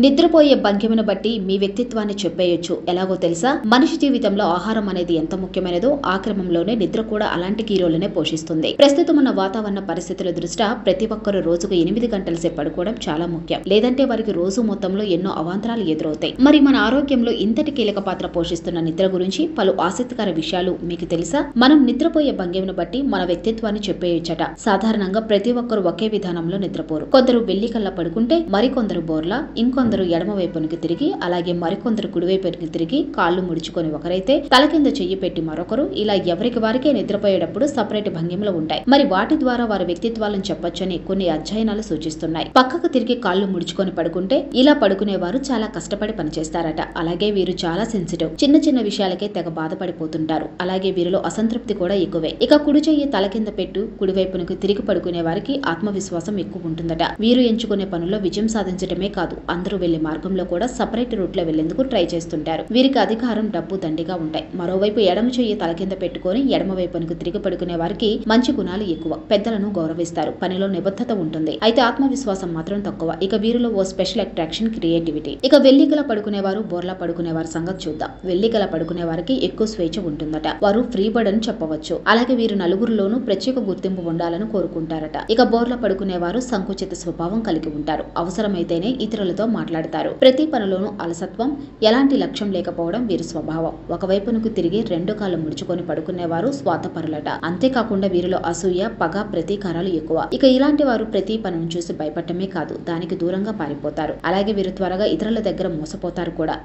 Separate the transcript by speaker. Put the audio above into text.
Speaker 1: నిద్రపోయే భంగిమను బట్టి మీ వ్యక్తిత్వాన్ని చెప్పేయొచ్చు. ఎలాగో తెలుసా? మనిషి జీవితంలో ఆహారం అనేది ఎంత ముఖ్యమైనదో ఆ క్రమంలోనే నిద్ర కూడా అలాంటి కీ రోలునే పోషిస్తుంది. ప్రస్తుతం ఉన్న వాతావరణ పరిస్థితుల దృష్ట్యా ప్రతి ఒక్కరూ రోజుకు 8 గంటల సేపు పడుకోవడం చాలా ముఖ్యం. లేదంటే వారికి రోజు మొత్తంలో ఎన్నో అవాంతరాలు ఎదురవుతాయి. మరి మన ఆరోగ్యంలో ఇంతటి కీలక పాత్ర పోషిస్తున్న నిద్ర గురించి పలు ఆసక్తికర విషయాలు మీకు తెలుసా? మనం నిద్రపోయే భంగిమను బట్టి మన వ్యక్తిత్వాన్ని చెప్పేయొచ్చట. సాధారణంగా ప్రతి ఒక్కరు ఒకే విధానంలో నిద్రపోరు. కొందరు వెళ్లి కల్లా పడుకుంటే మరికొందరు బోర్లా, ఇంకొందరు ఎడమ వైపునికి తిరిగి, అలాగే మరికొందరు కుడివైపునికి తిరిగి కాళ్లు ముడుచుకొని ఒకరైతే తల కింద చెయ్యి పెట్టి మరొకరు, ఇలా ఎవరికి వారికే నిద్రపోయేటప్పుడు సపరేట్ భంగిమలు ఉంటాయి. మరి వాటి ద్వారా వారి వ్యక్తిత్వాలను చెప్పొచ్చని కొన్ని అధ్యయనాలు సూచిస్తున్నాయి. పక్కకు తిరిగి కాళ్లు ముడుచుకొని పడుకుంటే ఇలా పడుకునేవారు చాలా కష్టపడి పనిచేస్తారట. అలాగే వీరు చాలా సెన్సిటివ్, చిన్న చిన్న విషయాలకే తెగ బాధపడిపోతుంటారు. అలాగే వీరిలో అసంతృప్తి కూడా ఎక్కువే. ఇక కుడి చెయ్యి తల కింద పెట్టు కుడివైపునికి తిరిగి పడుకునే వారికి ఆత్మవిశ్వాసం ఎక్కువ ఉంటుందట. వీరు ఎంచుకునే పనుల్లో విజయం సాధించడమే కాదు, అందరూ వెళ్లే మార్గంలో కూడా సపరేట్ రూట్ లో వెళ్లేందుకు ట్రై చేస్తుంటారు. వీరికి అధికారం, డబ్బు దండిగా ఉంటాయి. మరోవైపు ఎడమ చెయ్యి తల కింద పెట్టుకుని ఎడమ వైపునికి తిరిగి పడుకునే వారికి మంచి గుణాలు ఎక్కువ, పెద్దలను గౌరవిస్తారు, పనిలో నిబద్ధత ఉంటుంది. అయితే ఆత్మవిశ్వాసం మాత్రం తక్కువ. ఇక వీరిలో ఓ స్పెషల్ అట్రాక్షన్ క్రియేటివిటీ. ఇక వెల్లికల పడుకునేవారు, బోర్లా పడుకునేవారి సంగతి చూద్దాం. వెల్లికల పడుకునే వారికి ఎక్కువ స్వేచ్ఛ ఉంటుందట. వారు ఫ్రీ బర్డ్ అని చెప్పవచ్చు. అలాగే వీరు నలుగురిలోనూ ప్రత్యేక గుర్తింపు ఉండాలని కోరుకుంటారట. ఇక బోర్లా పడుకునేవారు సంకుచిత స్వభావం కలిగి ఉంటారు. అవసరమైతేనే ఇతరులతో మాట్లాడతారు. ప్రతి పనిలోనూ అలసత్వం, ఎలాంటి లక్ష్యం లేకపోవడం వీరి స్వభావం. ఒకవైపునకు తిరిగి రెండు కాళ్ళు ముడుచుకొని పడుకునేవారు స్వార్థపరులట. అంతేకాకుండా వీరిలో అసూయ, పగ, ప్రతీకారాలు ఎక్కువ. ఇక ఇలాంటి వారు ప్రతి పనిని చూసి భయపడటమే కాదు, దానికి దూరంగా పారిపోతారు. అలాగే వీరు త్వరగా ఇతరుల దగ్గర మోసపోతారు కూడా.